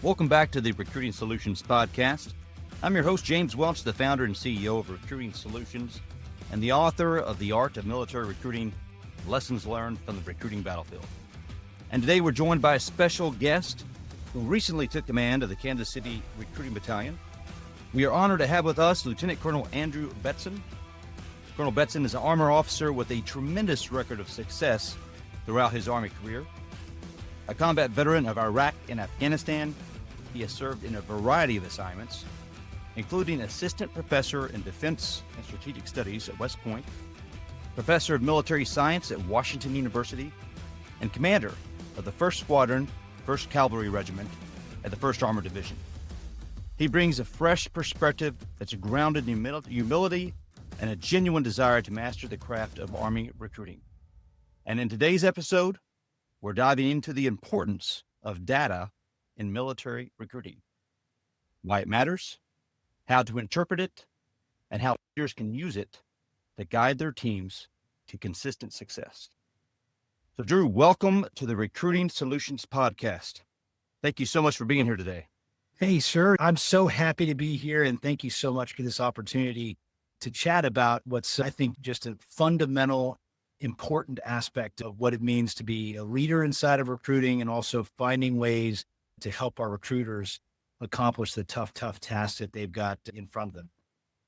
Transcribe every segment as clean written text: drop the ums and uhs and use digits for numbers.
Welcome back to the Recruiting Solutions Podcast. I'm your host, James Welch, the founder and CEO of Recruiting Solutions and the author of The Art of Military Recruiting, Lessons Learned from the Recruiting Battlefield. And today we're joined by a special guest who recently took command of the Kansas City Recruiting Battalion. We are honored to have with us Lieutenant Colonel Andrew Betson. Colonel Betson is an armor officer with a tremendous record of success throughout his Army career. A combat veteran of Iraq and Afghanistan, he has served in a variety of assignments, including Assistant Professor in Defense and Strategic Studies at West Point, Professor of Military Science at Washington University, and Commander of the 1st Squadron, 1st Cavalry Regiment at the 1st Armored Division. He brings a fresh perspective that's grounded in humility and a genuine desire to master the craft of Army recruiting. And in today's episode, we're diving into the importance of data in military recruiting, why it matters, how to interpret it, and how leaders can use it to guide their teams to consistent success. So, Drew, welcome to the Recruiting Solutions Podcast. Thank you so much for being here today. Hey, sir. I'm so happy to be here, and thank you so much for this opportunity to chat about what's, I think, just a fundamental, important aspect of what it means to be a leader inside of recruiting and also finding ways to help our recruiters accomplish the tough tasks that they've got in front of them.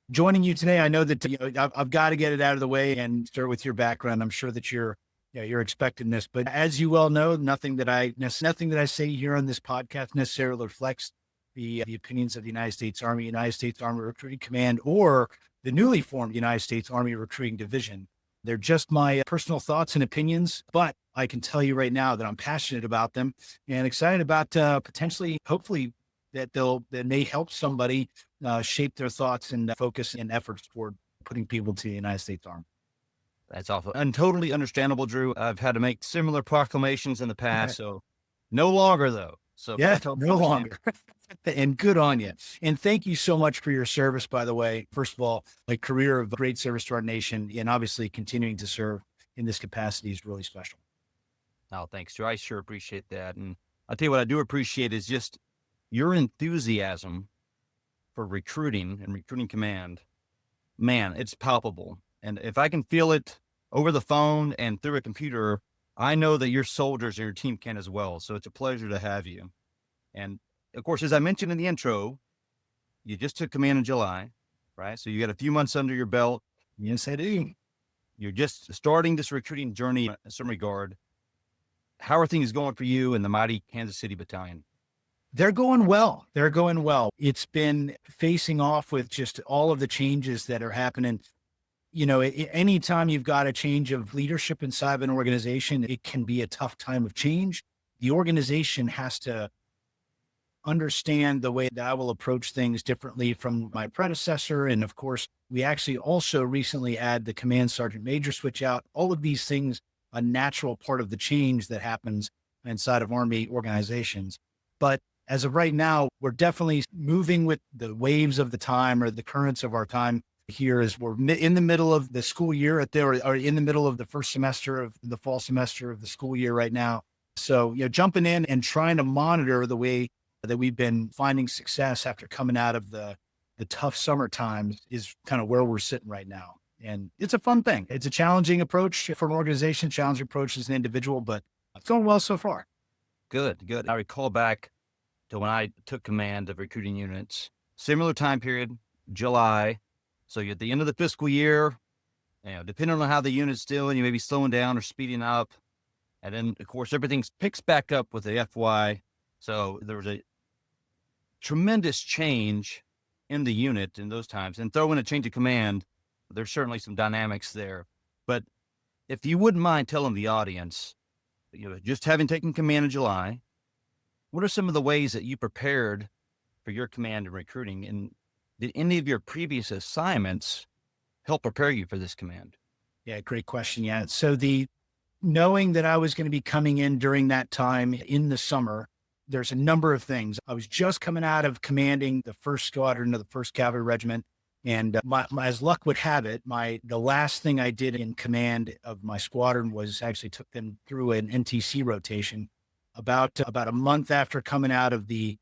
Joining you today, I know that I've got to get it out of the way and start with your background. I'm sure that you're expecting this, but as you well know, nothing that I say here on this podcast necessarily reflects the opinions of the United States Army, United States Army Recruiting Command, or the newly formed United States Army Recruiting Division. They're just my personal thoughts and opinions, but I can tell you right now that I'm passionate about them and excited about potentially, hopefully, that may help somebody shape their thoughts and focus and efforts toward putting people to the United States Army. That's awful and totally understandable, Drew. I've had to make similar proclamations in the past, so no longer though. So yeah, no longer. And good on you. And thank you so much for your service, by the way. First of all, a career of great service to our nation, and obviously continuing to serve in this capacity is really special. Oh, thanks, Drew. I sure appreciate that. And I'll tell you what I do appreciate is just your enthusiasm for recruiting and recruiting command. Man, it's palpable. And if I can feel it over the phone and through a computer, I know that your soldiers and your team can as well. So it's a pleasure to have you. And of course, as I mentioned in the intro, you just took command in July, right? So you got a few months under your belt. Yes, I do. You're just starting this recruiting journey in some regard. How are things going for you in the mighty Kansas City Battalion? They're going well. It's been facing off with just all of the changes that are happening. You know, anytime you've got a change of leadership inside of an organization, it can be a tough time of change. The organization has to understand the way that I will approach things differently from my predecessor. And of course, we actually also recently add the command sergeant major switch out. All of these things, a natural part of the change that happens inside of Army organizations. But as of right now, we're definitely moving with the waves of the time or the currents of our time here as we're in the middle of the school year or in the middle of the first semester of the fall semester of the school year right now. So, jumping in and trying to monitor the way that we've been finding success after coming out of the tough summer times is kind of where we're sitting right now. And it's a fun thing. It's a challenging approach for an organization, challenging approach as an individual, but it's going well so far. Good. I recall back to when I took command of recruiting units, similar time period, July. So you're at the end of the fiscal year, depending on how the unit's doing, you may be slowing down or speeding up. And then, of course, everything picks back up with the FY. So there was a tremendous change in the unit in those times. And throw in a change of command, there's certainly some dynamics there. But if you wouldn't mind telling the audience, just having taken command in July, what are some of the ways that you prepared for your command and recruiting? And did any of your previous assignments help prepare you for this command? Yeah, great question. Yeah. So knowing that I was going to be coming in during that time in the summer, there's a number of things. I was just coming out of commanding the 1st Squadron of the 1st Cavalry Regiment. And as luck would have it, the last thing I did in command of my squadron was actually took them through an NTC rotation about a month after coming out of the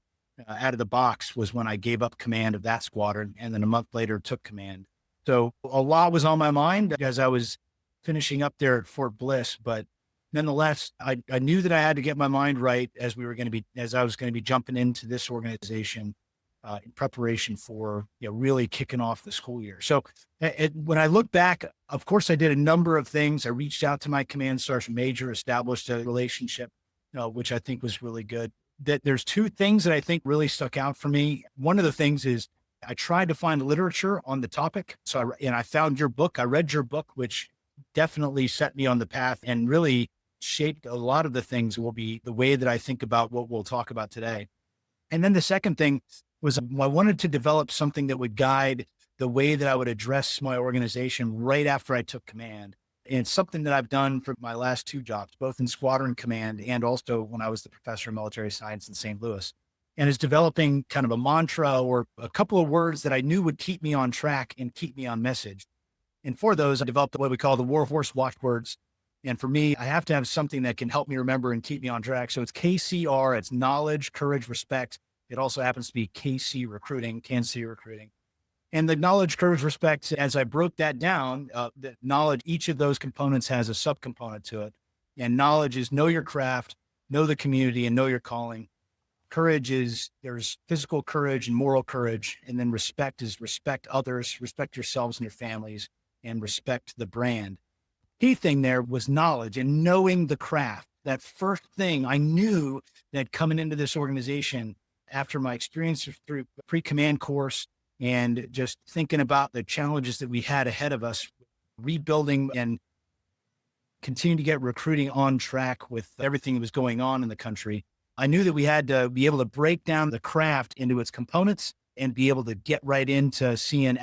out of the box was when I gave up command of that squadron, and then a month later took command. So a lot was on my mind as I was finishing up there at Fort Bliss, but nonetheless, I knew that I had to get my mind right as I was going to be jumping into this organization in preparation for really kicking off the school year. So when I look back, of course, I did a number of things. I reached out to my command sergeant major, established a relationship, which I think was really good. That there's two things that I think really stuck out for me. One of the things is I tried to find literature on the topic. So I found your book. I read your book, which definitely set me on the path and really shaped a lot of the things will be the way that I think about what we'll talk about today. And then the second thing was I wanted to develop something that would guide the way that I would address my organization right after I took command. And it's something that I've done for my last two jobs, both in squadron command and also when I was the professor of military science in St. Louis. And is developing kind of a mantra or a couple of words that I knew would keep me on track and keep me on message. And for those, I developed what we call the War Horse Watchwords. And for me, I have to have something that can help me remember and keep me on track. So it's KCR, it's knowledge, courage, respect. It also happens to be KC Recruiting, Kansas City Recruiting. And the knowledge, courage, respect, as I broke that down, the knowledge, each of those components has a subcomponent to it. And knowledge is know your craft, know the community, and know your calling. Courage is there's physical courage and moral courage. And then respect is respect others, respect yourselves and your families, and respect the brand. Key thing there was knowledge and knowing the craft. That first thing I knew that coming into this organization after my experience through pre-command course and just thinking about the challenges that we had ahead of us, rebuilding and continue to get recruiting on track with everything that was going on in the country. I knew that we had to be able to break down the craft into its components and be able to get right into seeing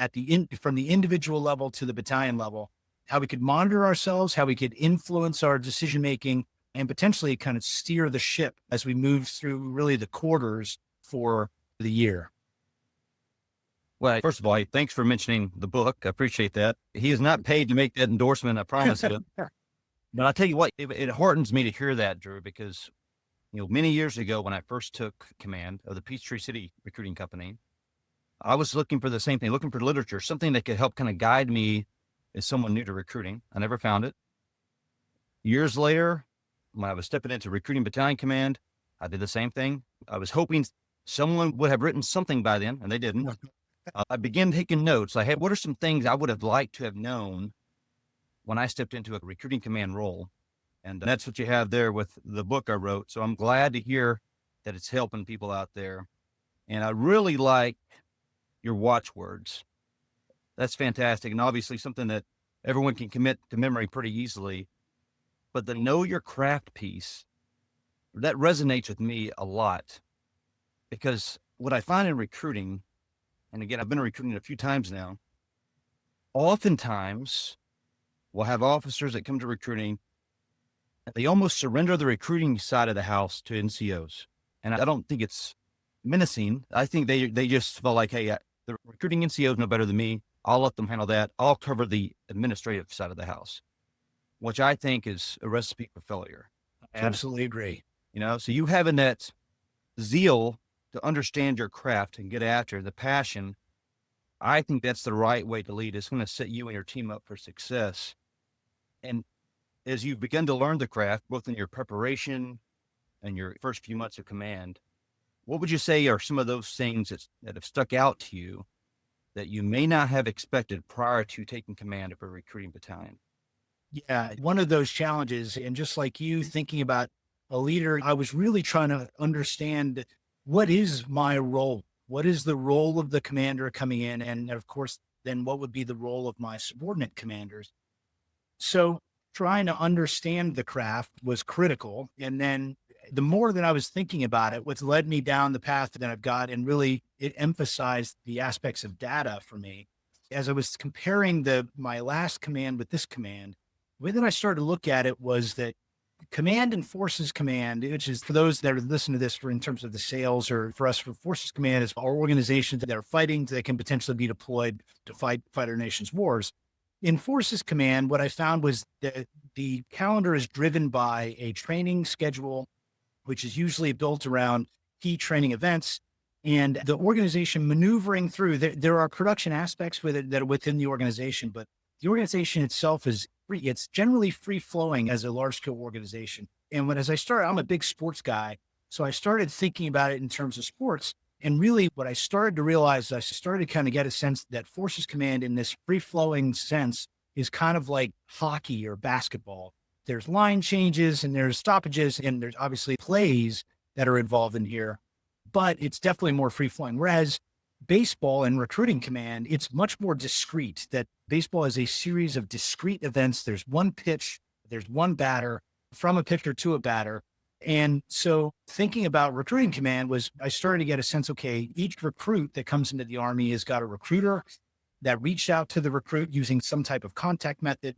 from the individual level to the battalion level, how we could monitor ourselves, how we could influence our decision-making and potentially kind of steer the ship as we move through really the quarters for the year. Well, first of all, thanks for mentioning the book. I appreciate that. He is not paid to make that endorsement, I promise you. But I'll tell you what, it heartens me to hear that, Drew, because many years ago when I first took command of the Peachtree City Recruiting Company, I was looking for the same thing, looking for literature, something that could help kind of guide me as someone new to recruiting. I never found it. Years later, when I was stepping into recruiting battalion command, I did the same thing. I was hoping someone would have written something by then, and they didn't. I began taking notes. Like, hey, what are some things I would have liked to have known when I stepped into a recruiting command role? And that's what you have there with the book I wrote. So I'm glad to hear that it's helping people out there. And I really like your watchwords. That's fantastic. And obviously something that everyone can commit to memory pretty easily. But the know your craft piece, that resonates with me a lot. Because what I find in recruiting, and again, I've been recruiting a few times now, oftentimes we'll have officers that come to recruiting, and they almost surrender the recruiting side of the house to NCOs. And I don't think it's menacing. I think they just feel like, hey, the recruiting NCOs know better than me. I'll let them handle that. I'll cover the administrative side of the house, which I think is a recipe for failure. I absolutely agree. So you having that zeal to understand your craft and get after the passion, I think that's the right way to lead. It's going to set you and your team up for success. And as you've begun to learn the craft, both in your preparation and your first few months of command, what would you say are some of those things that have stuck out to you that you may not have expected prior to taking command of a recruiting battalion? Yeah, one of those challenges, and just like you thinking about a leader, I was really trying to understand what is my role? What is the role of the commander coming in? And of course, then what would be the role of my subordinate commanders? So trying to understand the craft was critical. And then the more that I was thinking about it, what's led me down the path that I've got, and really it emphasized the aspects of data for me. As I was comparing my last command with this command, the way that I started to look at it was that command and forces command, which is for those that are listening to this in terms of the sales, or for us for forces command, is our organizations that are fighting that can potentially be deployed to fight our nation's wars. In forces command, what I found was that the calendar is driven by a training schedule, which is usually built around key training events. and the organization maneuvering through. There are production aspects with it that are within the organization, but the organization itself is free. It's generally free flowing as a large scale organization. And as I started, I'm a big sports guy. So I started thinking about it in terms of sports. And really what I started to realize, I started to kind of get a sense that Forces Command in this free flowing sense is kind of like hockey or basketball. There's line changes and there's stoppages and there's obviously plays that are involved in here, but it's definitely more free flowing. Whereas baseball and recruiting command, it's much more discrete. That baseball is a series of discrete events. There's one pitch, there's one batter, from a pitcher to a batter. And so thinking about recruiting command was, I started to get a sense, okay, each recruit that comes into the Army has got a recruiter that reached out to the recruit using some type of contact method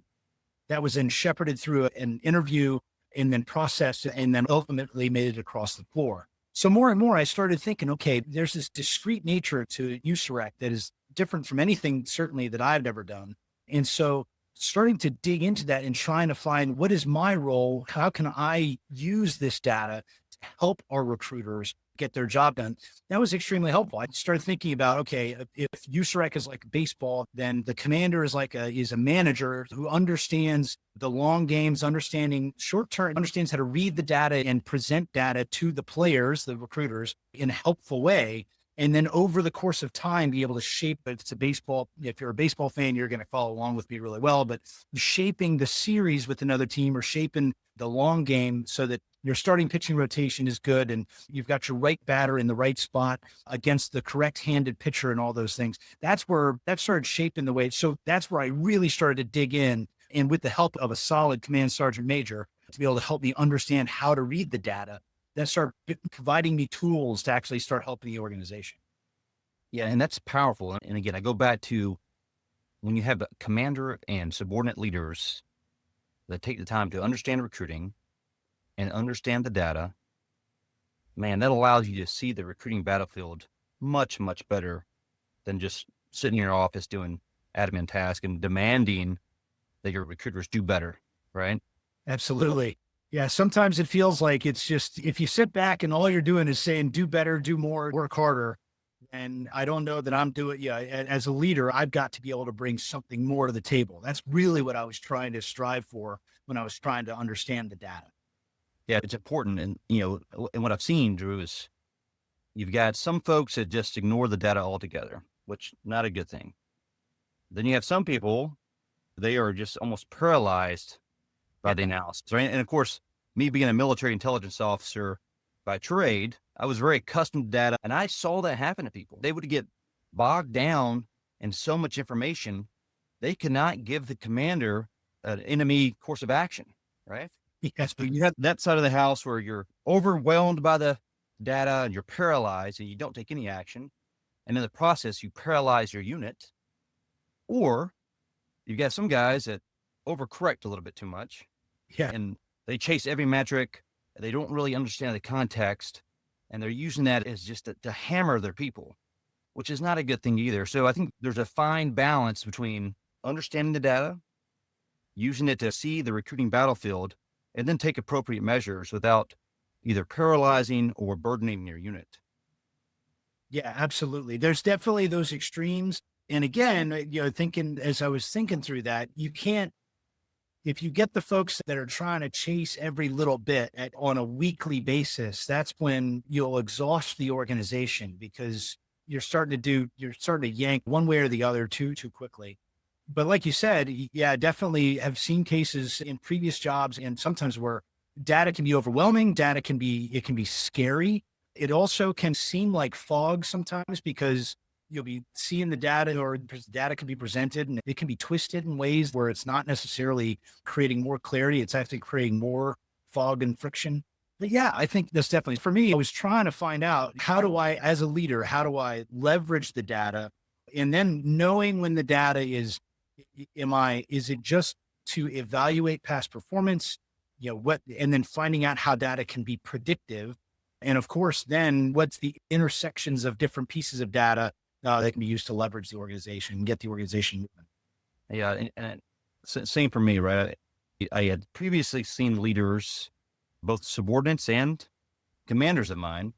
that was then shepherded through an interview and then processed and then ultimately made it across the floor. So more and more, I started thinking, okay, there's this discrete nature to USAREC that is different from anything certainly that I've ever done. And so starting to dig into that and trying to find, what is my role? How can I use this data to help our recruiters get their job done? That was extremely helpful. I started thinking about, okay, if USAREC is like baseball, then the commander is is a manager who understands the long games, understanding short term, understands how to read the data and present data to the players, the recruiters, in a helpful way. And then over the course of time, be able to shape, if it's a baseball, if you're a baseball fan, you're going to follow along with me really well, but shaping the series with another team or shaping the long game so that your starting pitching rotation is good and you've got your right batter in the right spot against the correct handed pitcher and all those things. That's where that started shaping the way. So that's where I really started to dig in, and with the help of a solid command sergeant major to be able to help me understand how to read the data, that started providing me tools to actually start helping the organization. Yeah, and that's powerful. And again, I go back to when you have a commander and subordinate leaders that take the time to understand recruiting and understand the data, man, that allows you to see the recruiting battlefield much, much better than just sitting in your office doing admin tasks and demanding that your recruiters do better, right? Absolutely. Yeah, sometimes it feels like it's just, if you sit back and all you're doing is saying, do better, do more, work harder. And I don't know that I'm doing, as a leader, I've got to be able to bring something more to the table. That's really what I was trying to strive for when I was trying to understand the data. Yeah, it's important. And, and what I've seen, Drew, is you've got some folks that just ignore the data altogether, which not a good thing. Then you have some people, they are just almost paralyzed by the analysis, right? And of course, me being a military intelligence officer by trade, I was very accustomed to data, and I saw that happen to people. They would get bogged down in so much information, they could not give the commander an enemy course of action, right? Yes, So you have that side of the house where you're overwhelmed by the data and you're paralyzed and you don't take any action. And in the process, you paralyze your unit. Or you've got some guys that overcorrect a little bit too much. Yeah. And they chase every metric. They don't really understand the context. And they're using that as just to hammer their people, which is not a good thing either. So I think there's a fine balance between understanding the data, using it to see the recruiting battlefield, and then take appropriate measures without either paralyzing or burdening your unit. Yeah, absolutely. There's definitely those extremes. And again, as I was thinking through that, you can't, if you get the folks that are trying to chase every little bit on a weekly basis, that's when you'll exhaust the organization, because you're starting to yank one way or the other too quickly. But like you said, yeah, definitely have seen cases in previous jobs and sometimes where data can be overwhelming. It can be scary. It also can seem like fog sometimes, because you'll be seeing the data, or data can be presented and it can be twisted in ways where it's not necessarily creating more clarity. It's actually creating more fog and friction. But yeah, I think that's definitely, for me, I was trying to find out, how do I, as a leader, how do I leverage the data? And then knowing when the data is it just to evaluate past performance, and then finding out how data can be predictive. And of course, then what's the intersections of different pieces of data that can be used to leverage the organization and get the organization moving. Yeah. And same for me, right? I had previously seen leaders, both subordinates and commanders of mine,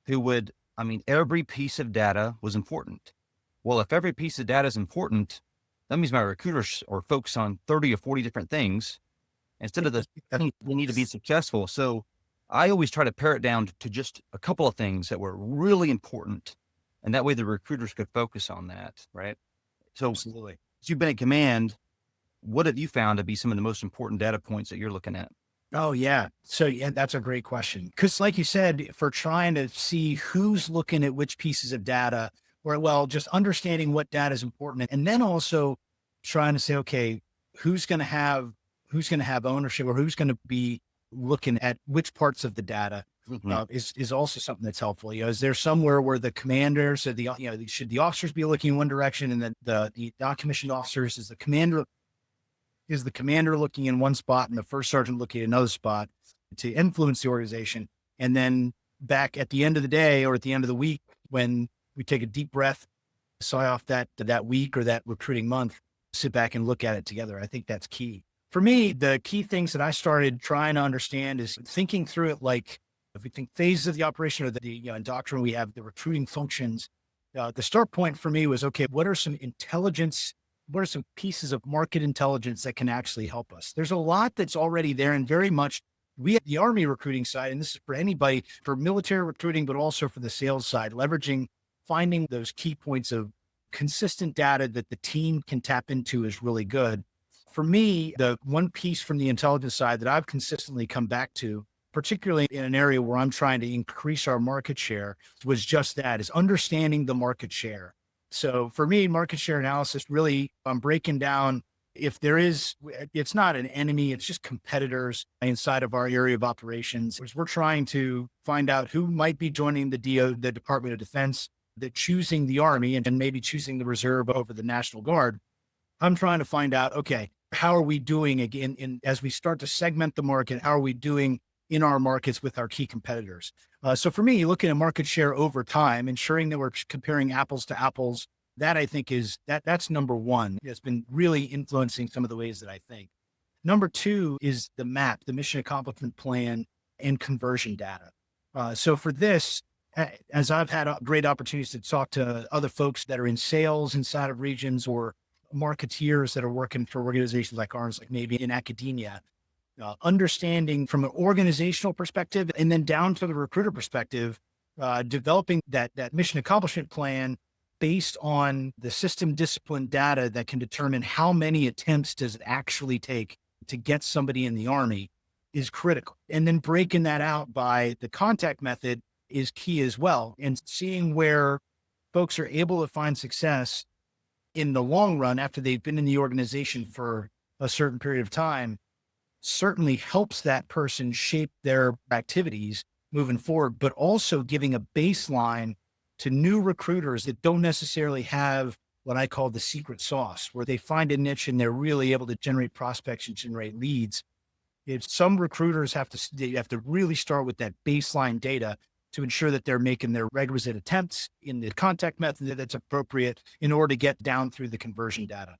who would I mean, every piece of data was important. Well, if every piece of data is important, that means my recruiters are focused on 30 or 40 different things instead of the things they need to be successful. So I always try to pare it down to just a couple of things that were really important. And that way the recruiters could focus on that, right? So Absolutely. as you've been in command, what have you found to be some of the most important data points that you're looking at? Oh, yeah. So, yeah, that's a great question. Because, like you said, for trying to see who's looking at which pieces of data, or, well, just understanding what data is important. And then also trying to say, okay, who's going to have ownership, or who's going to be looking at which parts of the data is also something that's helpful. Is there somewhere where the commanders or should the officers be looking in one direction, and then the non-commissioned officers is the commander looking in one spot and the first sergeant looking at another spot to influence the organization? And then back at the end of the day or at the end of the week, when we take a deep breath, sigh off that week or that recruiting month, sit back and look at it together. I think that's key. For me, the key things that I started trying to understand is thinking through it like, if we think phases of the operation, or in doctrine, we have the recruiting functions. The start point for me was, okay, what are some pieces of market intelligence that can actually help us? There's a lot that's already there, and very much we have the Army recruiting side, and this is for anybody, for military recruiting, but also for the sales side, finding those key points of consistent data that the team can tap into is really good. For me, the one piece from the intelligence side that I've consistently come back to, particularly in an area where I'm trying to increase our market share, was just that, is understanding the market share. So for me, market share analysis, really, I'm breaking down if it's not an enemy, it's just competitors inside of our area of operations. We're trying to find out who might be joining the Department of Defense, that choosing the Army and maybe choosing the Reserve over the National Guard. I'm trying to find out, okay, how are we doing again as we start to segment the market? How are we doing in our markets with our key competitors? So for me, looking at market share over time, ensuring that we're comparing apples to apples, that I think that's number one. It's been really influencing some of the ways that I think. Number two is the MAP, the mission accomplishment plan, and conversion data. So for this, as I've had great opportunities to talk to other folks that are in sales inside of regions, or marketeers that are working for organizations like ours, like maybe in academia, understanding from an organizational perspective and then down to the recruiter perspective, developing that mission accomplishment plan based on the system discipline data that can determine how many attempts does it actually take to get somebody in the Army is critical. And then breaking that out by the contact method is key as well. And seeing where folks are able to find success in the long run after they've been in the organization for a certain period of time certainly helps that person shape their activities moving forward, but also giving a baseline to new recruiters that don't necessarily have what I call the secret sauce, where they find a niche and they're really able to generate prospects and generate leads. If some recruiters have to really start with that baseline data to ensure that they're making their requisite attempts in the contact method that's appropriate in order to get down through the conversion data.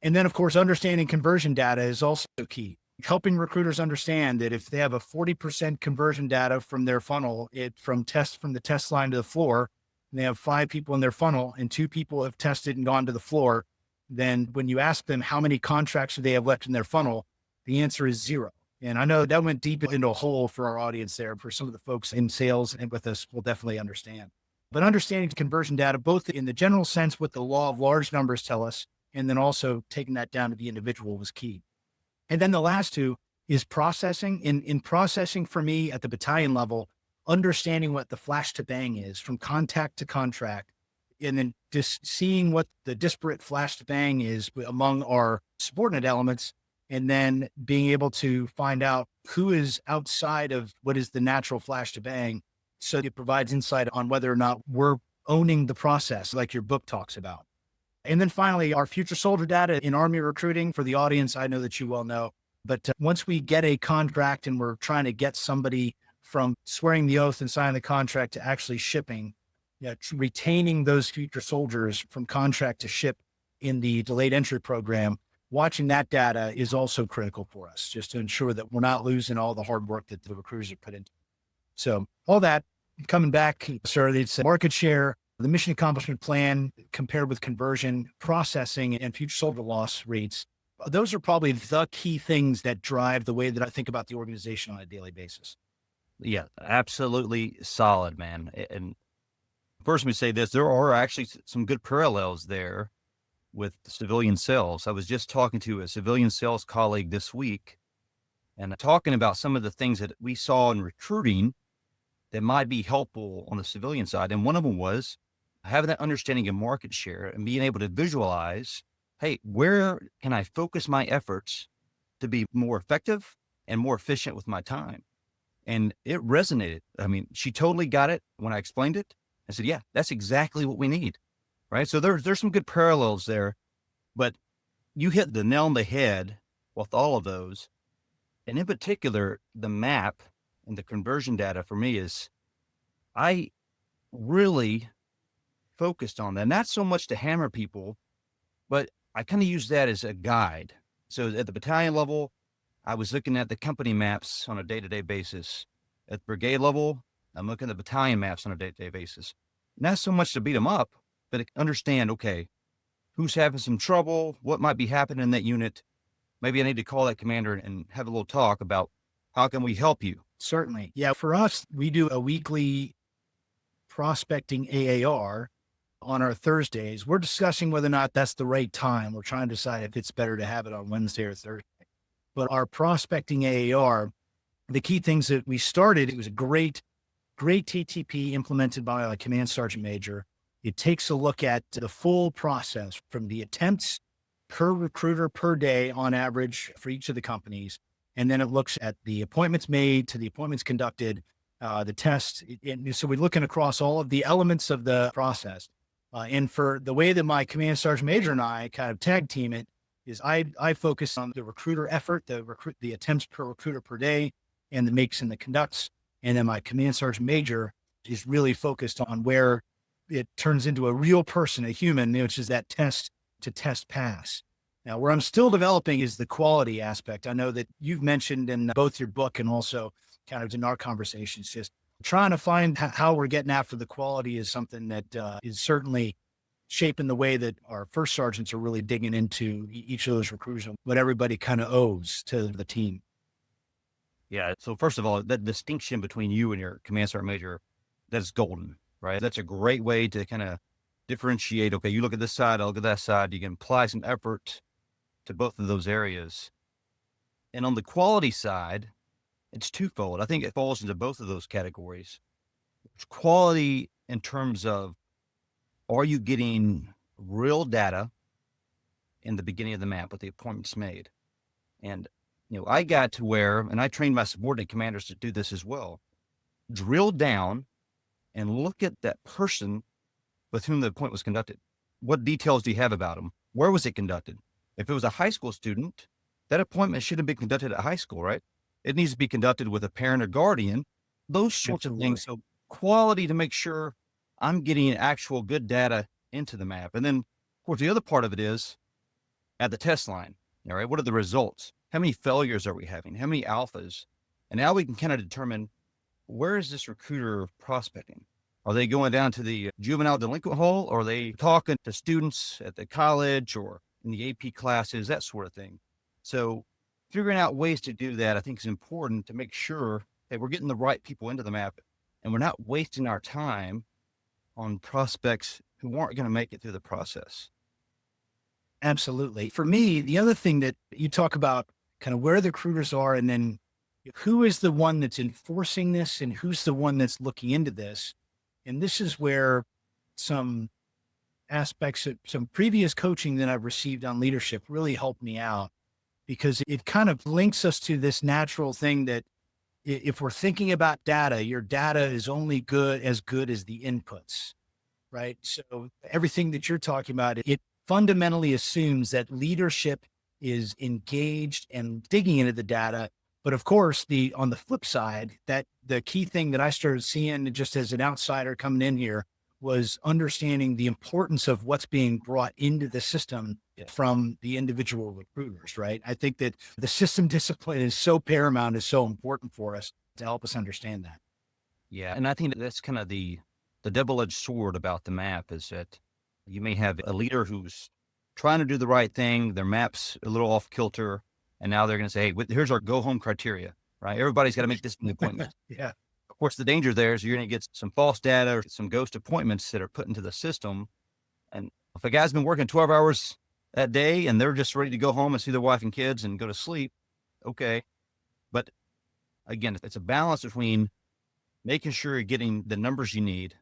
And then, of course, understanding conversion data is also key. Helping recruiters understand that if they have a 40% conversion data from their funnel, from the test line to the floor, and they have 5 people in their funnel and 2 people have tested and gone to the floor, then when you ask them how many contracts do they have left in their funnel, the answer is 0. And I know that went deep into a hole for our audience there. For some of the folks in sales and with us will definitely understand. But understanding conversion data, both in the general sense, what the law of large numbers tell us, and then also taking that down to the individual was key. And then the last two is processing. In processing for me at the battalion level, understanding what the flash to bang is from contact to contract, and then just seeing what the disparate flash to bang is among our subordinate elements, and then being able to find out who is outside of what is the natural flash to bang. So it provides insight on whether or not we're owning the process, like your book talks about. And then finally, our future soldier data in Army recruiting. For the audience, I know that you well know, but once we get a contract and we're trying to get somebody from swearing the oath and signing the contract to actually shipping, retaining those future soldiers from contract to ship in the delayed entry program, watching that data is also critical for us, just to ensure that we're not losing all the hard work that the recruiters have put into. So all that coming back, sir, it's market share, the mission accomplishment plan compared with conversion, processing, and future soldier loss rates. Those are probably the key things that drive the way that I think about the organization on a daily basis. Yeah, absolutely solid, man. And first, let me say this, there are actually some good parallels there with civilian sales. I was just talking to a civilian sales colleague this week and talking about some of the things that we saw in recruiting that might be helpful on the civilian side. And one of them was having that understanding of market share and being able to visualize, hey, where can I focus my efforts to be more effective and more efficient with my time? And it resonated. I mean, she totally got it when I explained it. I said, yeah, that's exactly what we need. Right. So there's some good parallels there, but you hit the nail on the head with all of those. And in particular, the map and the conversion data for me is, I really focused on that. Not so much to hammer people, but I kind of use that as a guide. So at the battalion level, I was looking at the company maps on a day-to-day basis. At the brigade level, I'm looking at the battalion maps on a day-to-day basis. Not so much to beat them up, but to understand, okay, who's having some trouble, what might be happening in that unit. Maybe I need to call that commander and have a little talk about how can we help you? Certainly. Yeah. For us, we do a weekly prospecting AAR on our Thursdays. We're discussing whether or not that's the right time. We're trying to decide if it's better to have it on Wednesday or Thursday. But our prospecting AAR, the key things that we started, it was a great TTP implemented by a command sergeant major. It takes a look at the full process from the attempts per recruiter per day on average for each of the companies. And then it looks at the appointments made to the appointments conducted, the test. And so we're looking across all of the elements of the process. And for the way that my command sergeant major and I kind of tag team it is I focus on the recruiter effort, the attempts per recruiter per day, and the makes and the conducts. And then my command sergeant major is really focused on where it turns into a real person, a human, which is that test to test pass. Now, where I'm still developing is the quality aspect. I know that you've mentioned in both your book and also kind of in our conversations, just trying to find how we're getting after the quality is something that is certainly shaping the way that our first sergeants are really digging into each of those recruiters and what everybody kind of owes to the team. Yeah. So first of all, that distinction between you and your command sergeant major, that's golden, right? That's a great way to kind of differentiate. Okay, you look at this side, I look at that side. You can apply some effort to both of those areas. And on the quality side, it's twofold. I think it falls into both of those categories. It's quality in terms of, are you getting real data in the beginning of the map with the appointments made? And, I got to where, and I trained my subordinate commanders to do this as well, drill down and look at that person with whom the appointment was conducted. What details do you have about them? Where was it conducted? If it was a high school student, that appointment should have been conducted at high school, right? It needs to be conducted with a parent or guardian, those sorts of things. So quality to make sure I'm getting actual good data into the map. And then, of course, the other part of it is at the test line, all right, what are the results? How many failures are we having? How many alphas? And now we can kind of determine, where is this recruiter prospecting? Are they going down to the juvenile delinquent hall? Or are they talking to students at the college or in the AP classes, that sort of thing? So figuring out ways to do that, I think, is important to make sure that we're getting the right people into the map and we're not wasting our time on prospects who aren't going to make it through the process. Absolutely. For me, the other thing that you talk about kind of where the recruiters are and then who is the one that's enforcing this and who's the one that's looking into this. And this is where some aspects of some previous coaching that I've received on leadership really helped me out, because it kind of links us to this natural thing that if we're thinking about data, your data is only good as the inputs, right? So everything that you're talking about, it fundamentally assumes that leadership is engaged and digging into the data. But of course, on the flip side, that the key thing that I started seeing just as an outsider coming in here was understanding the importance of what's being brought into the system from the individual recruiters, right? I think that the system discipline is so paramount, is so important for us to help us understand that. Yeah. And I think that's kind of the double-edged sword about the map is that you may have a leader who's trying to do the right thing. Their map's a little off kilter. And now they're going to say, hey, here's our go home criteria, right? Everybody's got to make this appointment. Yeah. Of course, the danger there is you're going to get some false data or some ghost appointments that are put into the system. And if a guy's been working 12 hours that day and they're just ready to go home and see their wife and kids and go to sleep, okay. But again, it's a balance between making sure you're getting the numbers you need,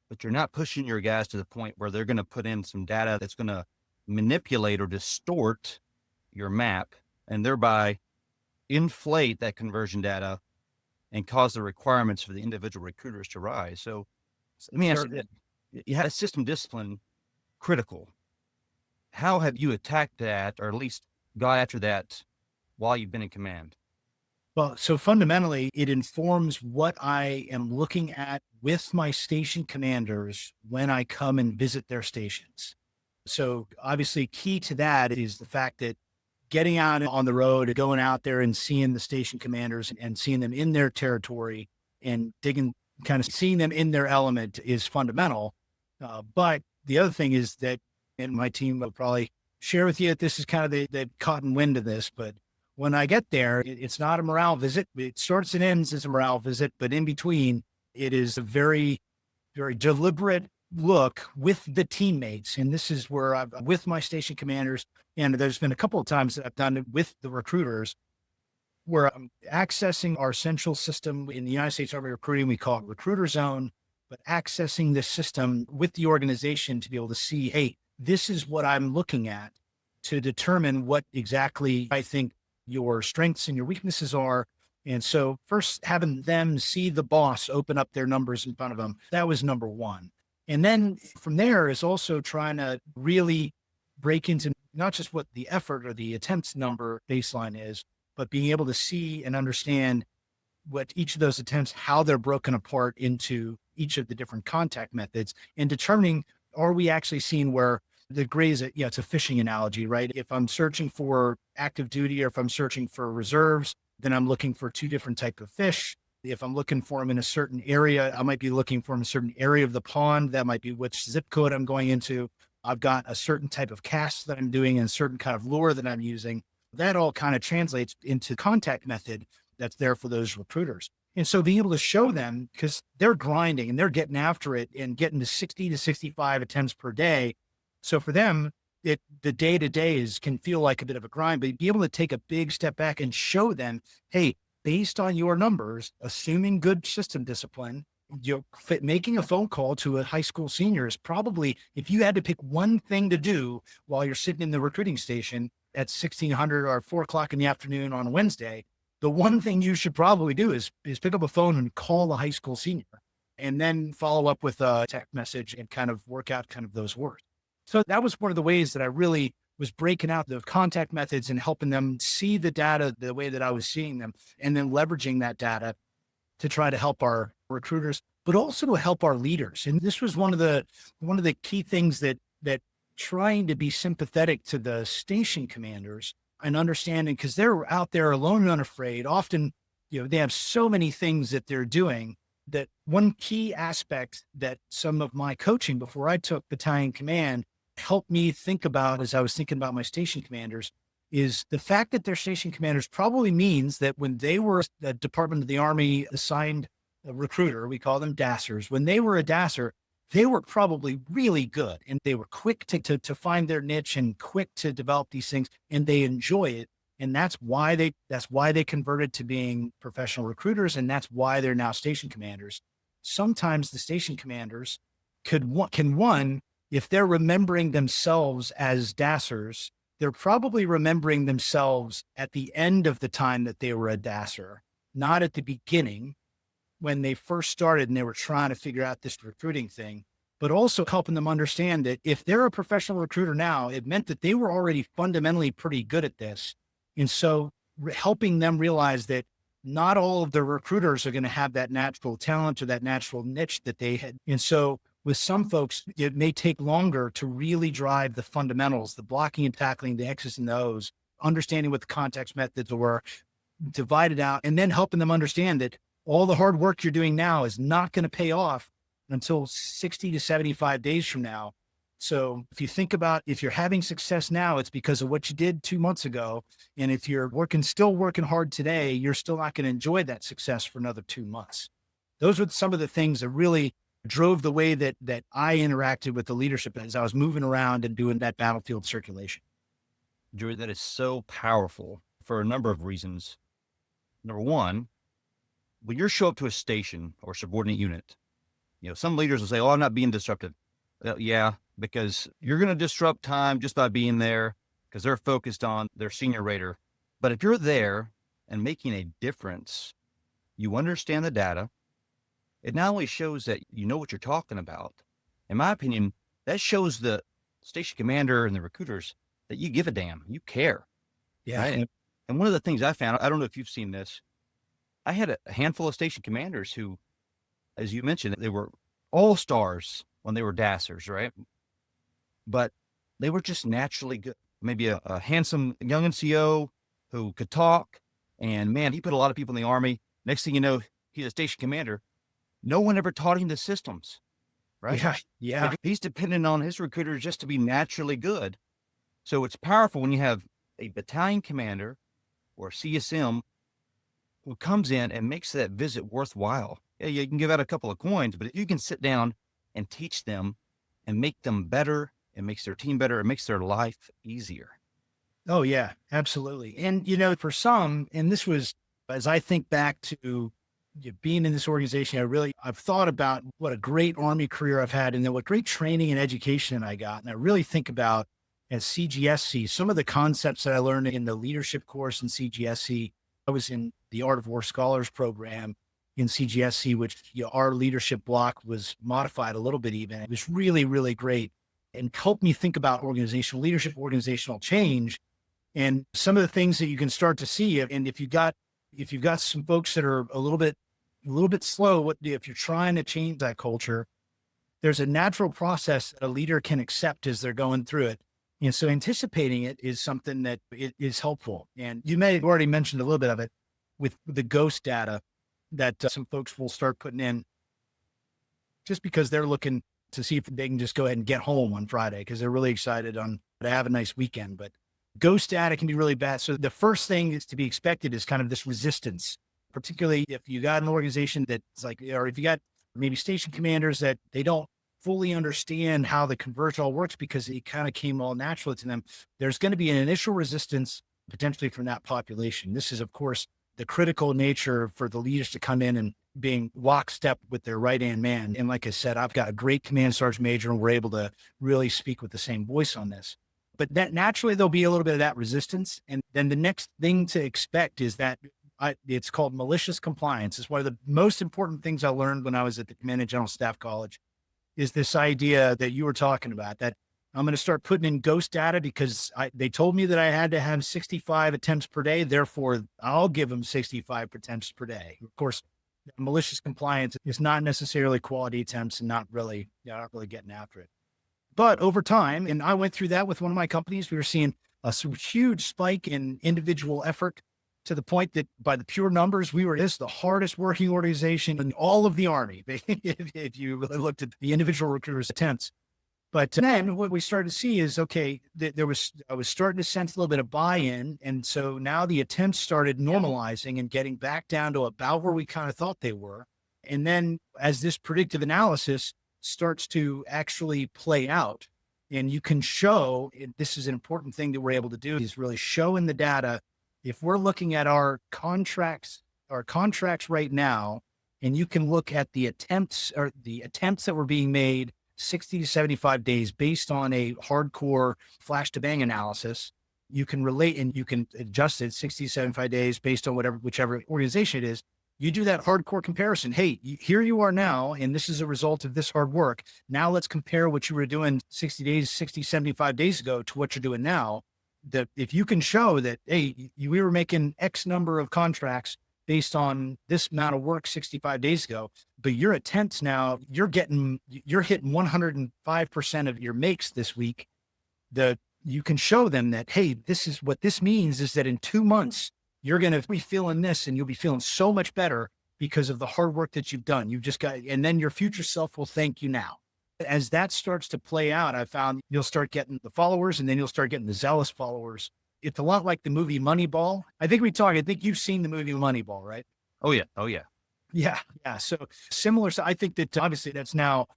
but you're not pushing your guys to the point where they're going to put in some data that's going to manipulate or distort your map and thereby inflate that conversion data and cause the requirements for the individual recruiters to rise. So let me ask you this. You had a system discipline critical. How have you attacked that, or at least got after that while you've been in command? Well, so fundamentally, it informs what I am looking at with my station commanders when I come and visit their stations. So obviously key to that is the fact that getting out on the road, going out there and seeing the station commanders and seeing them in their territory and digging, kind of seeing them in their element is fundamental. But the other thing is that, and my team will probably share with you that this is kind of the cotton wind of this, but when I get there, it's not a morale visit. It starts and ends as a morale visit, but in between, it is a very, very deliberate look with the teammates. And this is where I'm with my station commanders. And there's been a couple of times that I've done it with the recruiters where I'm accessing our central system in the United States Army recruiting. We call it Recruiter Zone, but accessing this system with the organization to be able to see, hey, this is what I'm looking at to determine what exactly I think your strengths and your weaknesses are. And so first having them see the boss open up their numbers in front of them, that was number one. And then from there is also trying to really break into not just what the effort or the attempts number baseline is, but being able to see and understand what each of those attempts, how they're broken apart into each of the different contact methods, and determining, are we actually seeing where the gray is, it's a fishing analogy, right? If I'm searching for active duty or if I'm searching for reserves, then I'm looking for two different types of fish. If I'm looking for them in a certain area, I might be looking for them in a certain area of the pond. That might be which zip code I'm going into. I've got a certain type of cast that I'm doing and a certain kind of lure that I'm using. That all kind of translates into contact method that's there for those recruiters. And so being able to show them, because they're grinding and they're getting after it and getting to 60 to 65 attempts per day. So for them, the day-to-day can feel like a bit of a grind, but be able to take a big step back and show them, hey, based on your numbers, assuming good system discipline, you're making a phone call to a high school senior is probably, if you had to pick one thing to do while you're sitting in the recruiting station at 1600 or 4 o'clock in the afternoon on a Wednesday, the one thing you should probably do is pick up a phone and call a high school senior and then follow up with a text message and kind of work out kind of those words. So that was one of the ways that I really was breaking out the contact methods and helping them see the data the way that I was seeing them, and then leveraging that data to try to help our recruiters, but also to help our leaders. And this was one of the key things that trying to be sympathetic to the station commanders and understanding, because they're out there alone and unafraid. Often, they have so many things that they're doing, that one key aspect that some of my coaching before I took battalion command helped me think about as I was thinking about my station commanders is the fact that they're station commanders probably means that when they were the Department of the Army assigned a recruiter, we call them DASSers, when they were a DASSer, they were probably really good and they were quick to find their niche and quick to develop these things, and they enjoy it. And that's why they converted to being professional recruiters. And that's why they're now station commanders. Sometimes the station commanders can if they're remembering themselves as DASSers, they're probably remembering themselves at the end of the time that they were a DASSer, not at the beginning when they first started and they were trying to figure out this recruiting thing, but also helping them understand that if they're a professional recruiter now, it meant that they were already fundamentally pretty good at this. And so helping them realize that not all of the recruiters are going to have that natural talent or that natural niche that they had. And so with some folks, it may take longer to really drive the fundamentals, the blocking and tackling, the X's and the O's, understanding what the context methods were, divided out, and then helping them understand that all the hard work you're doing now is not going to pay off until 60 to 75 days from now. So if you think about, if you're having success now, it's because of what you did 2 months ago. And if you're still working hard today, you're still not going to enjoy that success for another 2 months. Those were some of the things that really drove the way that I interacted with the leadership as I was moving around and doing that battlefield circulation. Joey, that is so powerful for a number of reasons. Number one, when you show up to a station or subordinate unit, some leaders will say, "Oh, I'm not being disruptive." Well, yeah, because you're going to disrupt time just by being there because they're focused on their senior rater. But if you're there and making a difference, you understand the data. It not only shows that you know what you're talking about. In my opinion, that shows the station commander and the recruiters that you give a damn, you care. Yeah. Right? And one of the things I found, I don't know if you've seen this, I had a handful of station commanders who, as you mentioned, they were all stars when they were dassers, right? But they were just naturally good. Maybe a handsome young NCO who could talk, and man, he put a lot of people in the Army. Next thing you know, he's a station commander. No one ever taught him the systems, right? Yeah. Like, he's dependent on his recruiters just to be naturally good. So it's powerful when you have a battalion commander or CSM who comes in and makes that visit worthwhile. Yeah, you can give out a couple of coins, but if you can sit down and teach them and make them better, it makes their team better, it makes their life easier. Oh, yeah, absolutely. And, for some, and this was, as I think back to being in this organization, I've thought about what a great Army career I've had and then what great training and education I got. And I really think about as CGSC, some of the concepts that I learned in the leadership course in CGSC. I was in the Art of War Scholars program in CGSC, which our leadership block was modified a little bit even. It was really, really great and helped me think about organizational leadership, organizational change, and some of the things that you can start to see. And if you've got some folks that are a little bit slow, if you're trying to change that culture, there's a natural process that a leader can accept as they're going through it. And so anticipating it is something that it is helpful. And you may have already mentioned a little bit of it with the ghost data that some folks will start putting in just because they're looking to see if they can just go ahead and get home on Friday because they're really excited to have a nice weekend. But ghost data can be really bad. So the first thing is to be expected is kind of this resistance, particularly if you got an organization that's like, or if you got maybe station commanders that they don't fully understand how the converge all works because it kind of came all naturally to them. There's going to be an initial resistance potentially from that population. This is, of course, the critical nature for the leaders to come in and being lockstep with their right-hand man. And like I said, I've got a great command sergeant major and we're able to really speak with the same voice on this. But that naturally, there'll be a little bit of that resistance. And then the next thing to expect is that it's called malicious compliance. It's one of the most important things I learned when I was at the Command and General Staff College is this idea that you were talking about, that I'm going to start putting in ghost data because they told me that I had to have 65 attempts per day. Therefore, I'll give them 65 attempts per day. Of course, malicious compliance is not necessarily quality attempts and not really getting after it. But over time, and I went through that with one of my companies, we were seeing a huge spike in individual effort to the point that by the pure numbers, this the hardest working organization in all of the Army, if you really looked at the individual recruiters' attempts. But then what we started to see is, okay, I was starting to sense a little bit of buy-in. And so now the attempts started normalizing and getting back down to about where we kind of thought they were. And then as this predictive analysis starts to actually play out, and you can show, this is an important thing that we're able to do, is really show in the data, if we're looking at our contracts right now, and you can look at the attempts that were being made 60 to 75 days based on a hardcore flash to bang analysis, you can relate and you can adjust it 60 to 75 days based on whichever organization it is. You do that hardcore comparison. Hey, here you are now, and this is a result of this hard work. Now let's compare what you were doing 60, 75 days ago to what you're doing now. That if you can show that, hey, we were making X number of contracts based on this amount of work 65 days ago, but your attempts now, you're hitting 105% of your makes this week. You can show them that, hey, this is what this means is that in 2 months, you're going to be feeling this and you'll be feeling so much better because of the hard work that you've done. You've just got, and then your future self will thank you now. As that starts to play out, I found you'll start getting the followers, and then you'll start getting the zealous followers. It's a lot like the movie Moneyball. I think you've seen the movie Moneyball, right? Oh yeah. Oh yeah. Yeah. Yeah. So similar. So I think that obviously that's now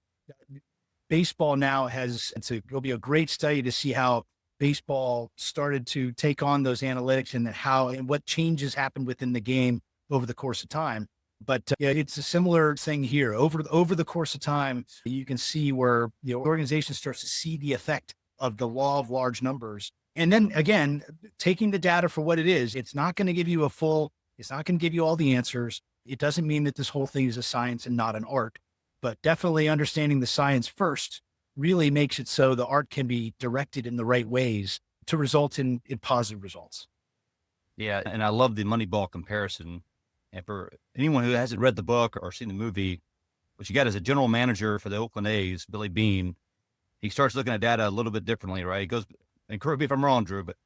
baseball now it'll be a great study to see how baseball started to take on those analytics and what changes happened within the game over the course of time. But yeah, it's a similar thing here. Over the course of time, you can see where the organization starts to see the effect of the law of large numbers. And then again, taking the data for what it is, it's not going to give you it's not going to give you all the answers. It doesn't mean that this whole thing is a science and not an art, but definitely understanding the science first really makes it so the art can be directed in the right ways to result in positive results. Yeah. And I love the Moneyball comparison. And for anyone who hasn't read the book or seen the movie, what you got is a general manager for the Oakland A's, Billy Beane. He starts looking at data a little bit differently, right? He goes, and correct me if I'm wrong, Drew, but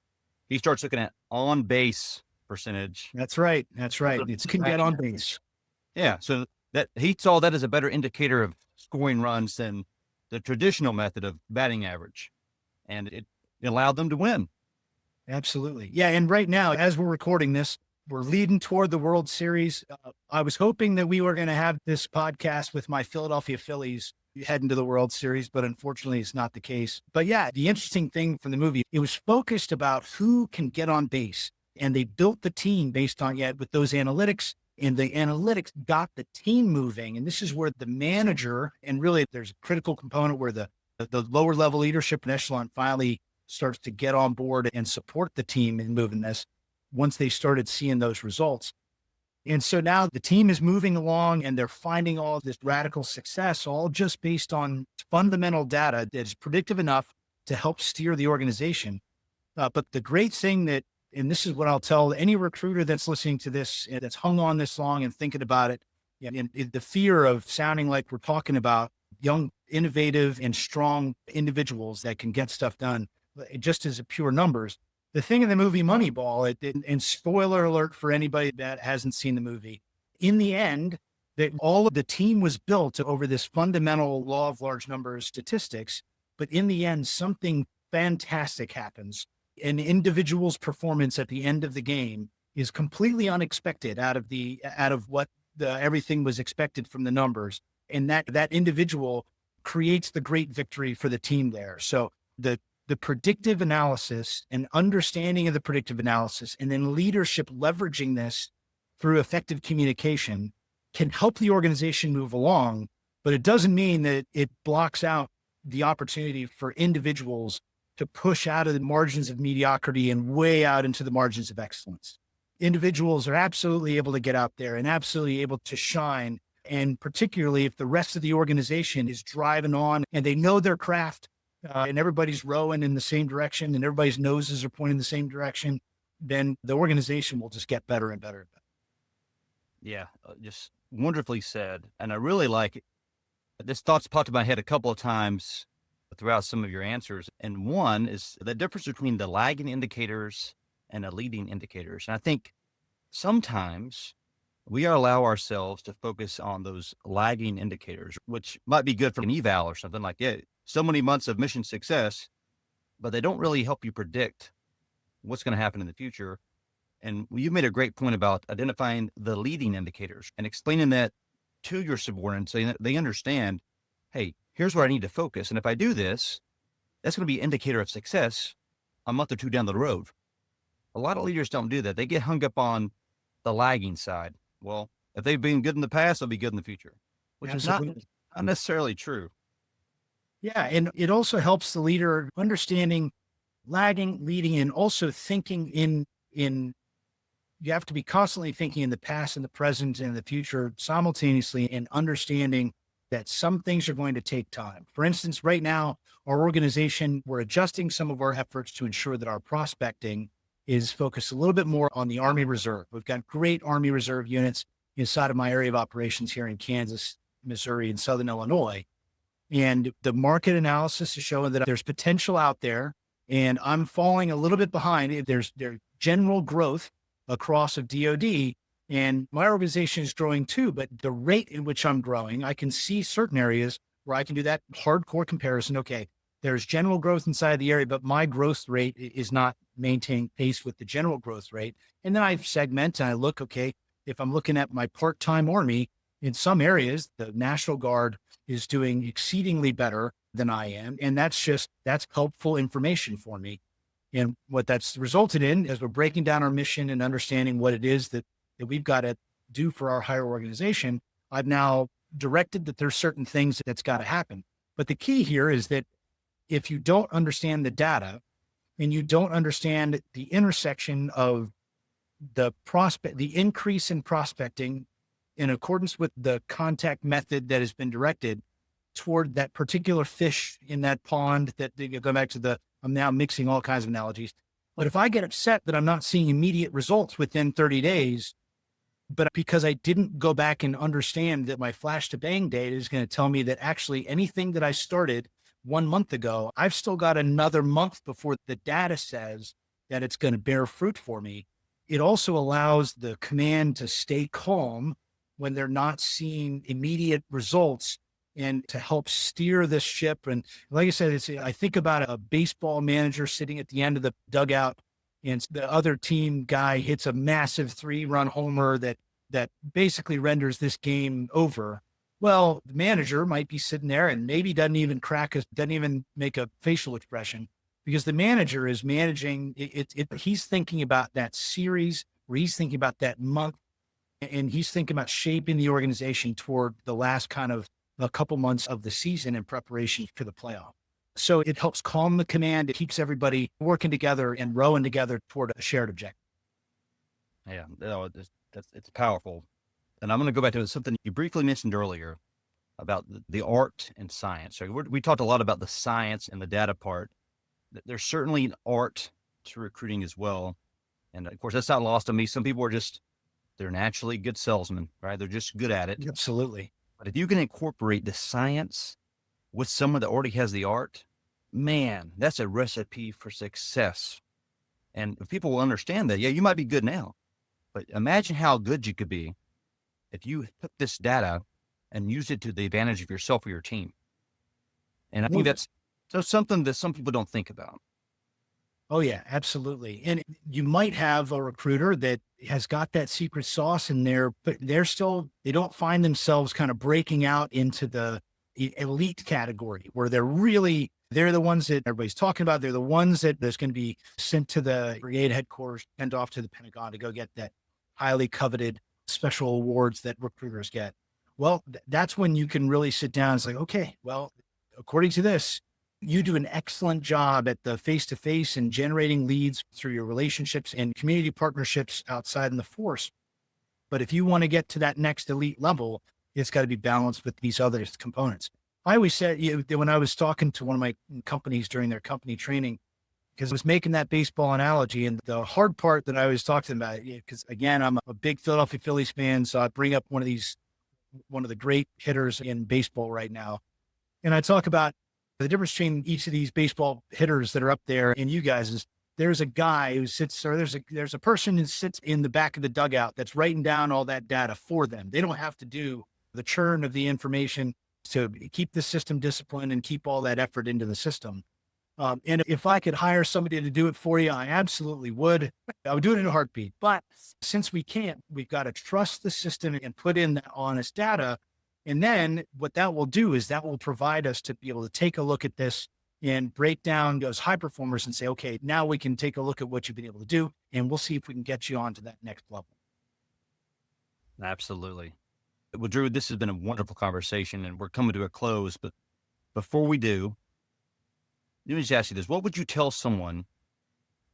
he starts looking at on base percentage. That's right. It's can get on base. Yeah. So that he saw that as a better indicator of scoring runs than the traditional method of batting average. And it allowed them to win. Absolutely. Yeah. And right now, as we're recording this, we're leading toward the World Series. I was hoping that we were going to have this podcast with my Philadelphia Phillies heading to the World Series, but unfortunately it's not the case. But yeah, the interesting thing from the movie, it was focused about who can get on base. And they built the team based on with those analytics, and the analytics got the team moving. And this is where the manager, and really there's a critical component where the lower level leadership and echelon finally starts to get on board and support the team in moving this once they started seeing those results. And so now the team is moving along and they're finding all of this radical success, all just based on fundamental data that is predictive enough to help steer the organization. But the great thing and this is what I'll tell any recruiter that's listening to this, that's hung on this long and thinking about it, and the fear of sounding like we're talking about young, innovative, and strong individuals that can get stuff done, just as a pure numbers. The thing in the movie Moneyball, and spoiler alert for anybody that hasn't seen the movie, in the end, that all of the team was built over this fundamental law of large numbers statistics. But in the end, something fantastic happens. An individual's performance at the end of the game is completely unexpected out of what everything was expected from the numbers. And that individual creates the great victory for the team there. So the predictive analysis and understanding of the predictive analysis, and then leadership leveraging this through effective communication can help the organization move along, but it doesn't mean that it blocks out the opportunity for individuals to push out of the margins of mediocrity and way out into the margins of excellence. Individuals are absolutely able to get out there and absolutely able to shine. And particularly if the rest of the organization is driving on and they know their craft, and everybody's rowing in the same direction and everybody's noses are pointing the same direction, then the organization will just get better and better and better. Yeah, just wonderfully said. And I really like it. This thought's popped in my head a couple of times throughout some of your answers. And one is the difference between the lagging indicators and the leading indicators. And I think sometimes we allow ourselves to focus on those lagging indicators, which might be good for an eval or something like that. So many months of mission success, but they don't really help you predict what's going to happen in the future. And you made a great point about identifying the leading indicators and explaining that to your subordinates so that they understand, hey, here's where I need to focus. And if I do this, that's going to be an indicator of success a month or two down the road. A lot of leaders don't do that. They get hung up on the lagging side. Well, if they've been good in the past, they'll be good in the future, which is not necessarily true. Yeah. And it also helps the leader understanding lagging, leading, and also thinking in you have to be constantly thinking in the past and the present and the future simultaneously, and understanding that some things are going to take time. For instance, right now, our organization, we're adjusting some of our efforts to ensure that our prospecting is focused a little bit more on the Army Reserve. We've got great Army Reserve units inside of my area of operations here in Kansas, Missouri, and Southern Illinois. And the market analysis is showing that there's potential out there, and I'm falling a little bit behind. There's general growth across of DoD, And my organization is growing too, but the rate in which I'm growing, I can see certain areas where I can do that hardcore comparison. Okay, there's general growth inside the area, but my growth rate is not maintaining pace with the general growth rate. And then I segment and I look, okay, if I'm looking at my part-time Army, in some areas, the National Guard is doing exceedingly better than I am. And that's helpful information for me. And what that's resulted in as we're breaking down our mission and understanding what it is that we've got to do for our higher organization, I've now directed that there's certain things that's got to happen. But the key here is that if you don't understand the data and you don't understand the intersection of the increase in prospecting in accordance with the contact method that has been directed toward that particular fish in that pond, that you go back to I'm now mixing all kinds of analogies. But if I get upset that I'm not seeing immediate results within 30 days, but because I didn't go back and understand that my flash to bang data is going to tell me that actually anything that I started 1 month ago, I've still got another month before the data says that it's going to bear fruit for me. It also allows the command to stay calm when they're not seeing immediate results and to help steer this ship. And like I said, I think about a baseball manager sitting at the end of the dugout and the other team guy hits a massive 3-run homer that basically renders this game over. Well, the manager might be sitting there and maybe doesn't even make a facial expression, because the manager is managing it. He's thinking about that series, or he's thinking about that month, and he's thinking about shaping the organization toward the last kind of a couple months of the season in preparation for the playoff. So it helps calm the command. It keeps everybody working together and rowing together toward a shared objective. Yeah, no, it's powerful. And I'm going to go back to something you briefly mentioned earlier about the art and science. So we talked a lot about the science and the data part. There's certainly an art to recruiting as well. And of course, that's not lost on me. Some people they're naturally good salesmen, right? They're just good at it. Absolutely. But if you can incorporate the science with someone that already has the art, man, that's a recipe for success. And if people will understand that, yeah, you might be good now, but imagine how good you could be if you took this data and used it to the advantage of yourself or your team. And I think that's something that some people don't think about. Oh yeah, absolutely. And you might have a recruiter that has got that secret sauce in there, but they don't find themselves kind of breaking out into the elite category where they're the ones that everybody's talking about. They're the ones that there's going to be sent to the brigade headquarters, sent off to the Pentagon to go get that highly coveted special awards that recruiters get. Well, that's when you can really sit down and say, okay, well, according to this, you do an excellent job at the face-to-face and generating leads through your relationships and community partnerships outside in the force. But if you want to get to that next elite level, it's got to be balanced with these other components. I always said, when I was talking to one of my companies during their company training, because I was making that baseball analogy, and the hard part that I was talking about, because again, I'm a big Philadelphia Phillies fan, so I bring up one of the great hitters in baseball right now. And I talk about the difference between each of these baseball hitters that are up there and you guys is there's a guy who sits, or there's a person who sits in the back of the dugout that's writing down all that data for them. They don't have to do the churn of the information to keep the system disciplined and keep all that effort into the system. And if I could hire somebody to do it for you, I absolutely would. I would do it in a heartbeat. But since we can't, we've got to trust the system and put in that honest data. And then what that will do is that will provide us to be able to take a look at this and break down those high performers and say, okay, now we can take a look at what you've been able to do, and we'll see if we can get you on to that next level. Absolutely. Well, Drew, this has been a wonderful conversation, and we're coming to a close. But before we do, let me just ask you this. What would you tell someone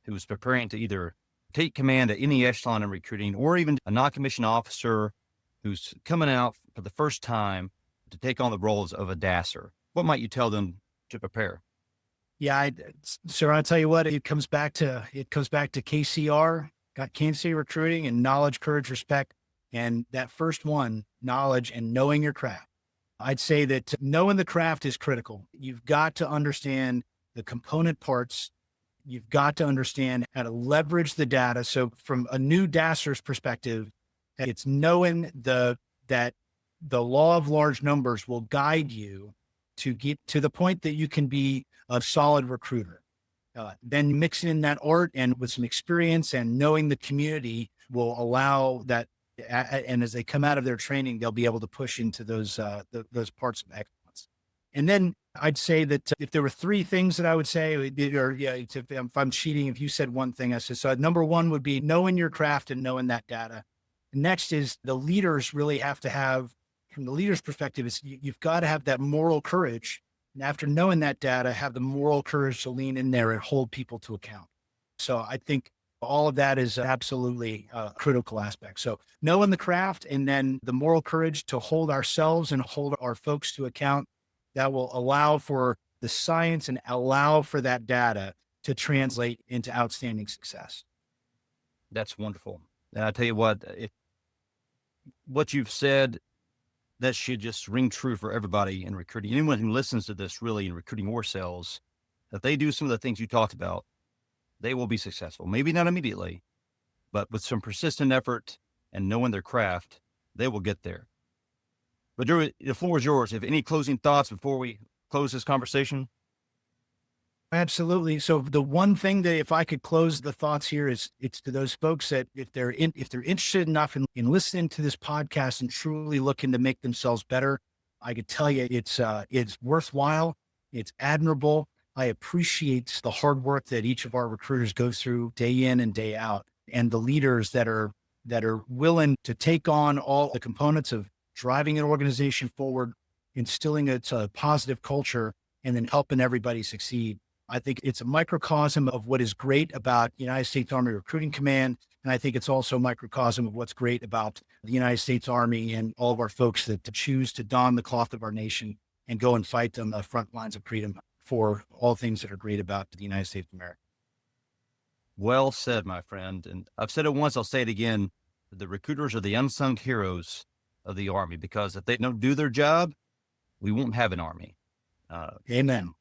who is preparing to either take command at any echelon in recruiting, or even a non-commissioned officer who's coming out for the first time to take on the roles of a DASSER? What might you tell them to prepare? Yeah, sir, I'll tell you what, it comes back to KCR, got Kansas City Recruiting, and knowledge, courage, respect. And that first one, knowledge and knowing your craft. I'd say that knowing the craft is critical. You've got to understand the component parts. You've got to understand how to leverage the data. So from a new DASSER's perspective, It's knowing that the law of large numbers will guide you to get to the point that you can be a solid recruiter. Then mixing in that art and with some experience and knowing the community will allow that. And as they come out of their training, they'll be able to push into those parts of excellence. And then I'd say that if there were three things that I would say, or if I'm cheating, if you said one thing, I said, so number one would be knowing your craft and knowing that data. Next is the leaders really have to have, from the leader's perspective, is you've got to have that moral courage. And after knowing that data, have the moral courage to lean in there and hold people to account. So I think all of that is absolutely a critical aspect. So knowing the craft and then the moral courage to hold ourselves and hold our folks to account, that will allow for the science and allow for that data to translate into outstanding success. That's wonderful. And I tell you what you've said, that should just ring true for everybody in recruiting. Anyone who listens to this really in recruiting or sales, that they do some of the things you talked about, they will be successful. Maybe not immediately, but with some persistent effort and knowing their craft, they will get there. But Drew, the floor is yours. If any closing thoughts before we close this conversation? Absolutely. So the one thing that if I could close the thoughts here is it's to those folks that if they're interested enough in listening to this podcast and truly looking to make themselves better, I could tell you it's worthwhile. It's admirable. I appreciate the hard work that each of our recruiters go through day in and day out, and the leaders that are willing to take on all the components of driving an organization forward, instilling a positive culture, and then helping everybody succeed. I think it's a microcosm of what is great about United States Army Recruiting Command. And I think it's also a microcosm of what's great about the United States Army and all of our folks that choose to don the cloth of our nation and go and fight on the front lines of freedom for all things that are great about the United States of America. Well said, my friend. And I've said it once, I'll say it again. The recruiters are the unsung heroes of the Army, because if they don't do their job, we won't have an Army. Amen.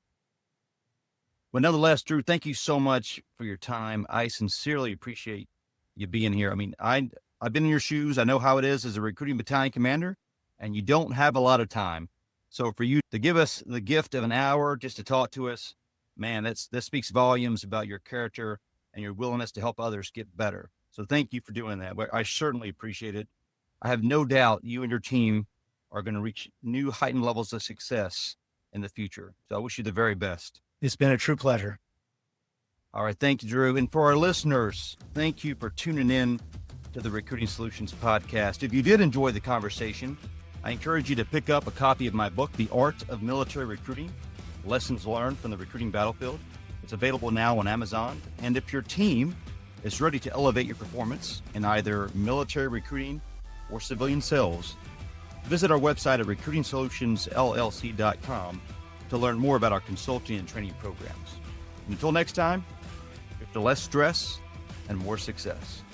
But nonetheless, Drew, thank you so much for your time. I sincerely appreciate you being here. I mean, I've been in your shoes. I know how it is as a recruiting battalion commander, and you don't have a lot of time. So for you to give us the gift of an hour just to talk to us, man, that speaks volumes about your character and your willingness to help others get better. So thank you for doing that. I certainly appreciate it. I have no doubt you and your team are going to reach new heightened levels of success in the future. So I wish you the very best. It's been a true pleasure. All right. Thank you, Drew. And for our listeners, thank you for tuning in to the Recruiting Solutions podcast. If you did enjoy the conversation, I encourage you to pick up a copy of my book, The Art of Military Recruiting, Lessons Learned from the Recruiting Battlefield. It's available now on Amazon. And if your team is ready to elevate your performance in either military recruiting or civilian sales, visit our website at recruitingsolutionsllc.com to learn more about our consulting and training programs. And until next time, after less stress and more success.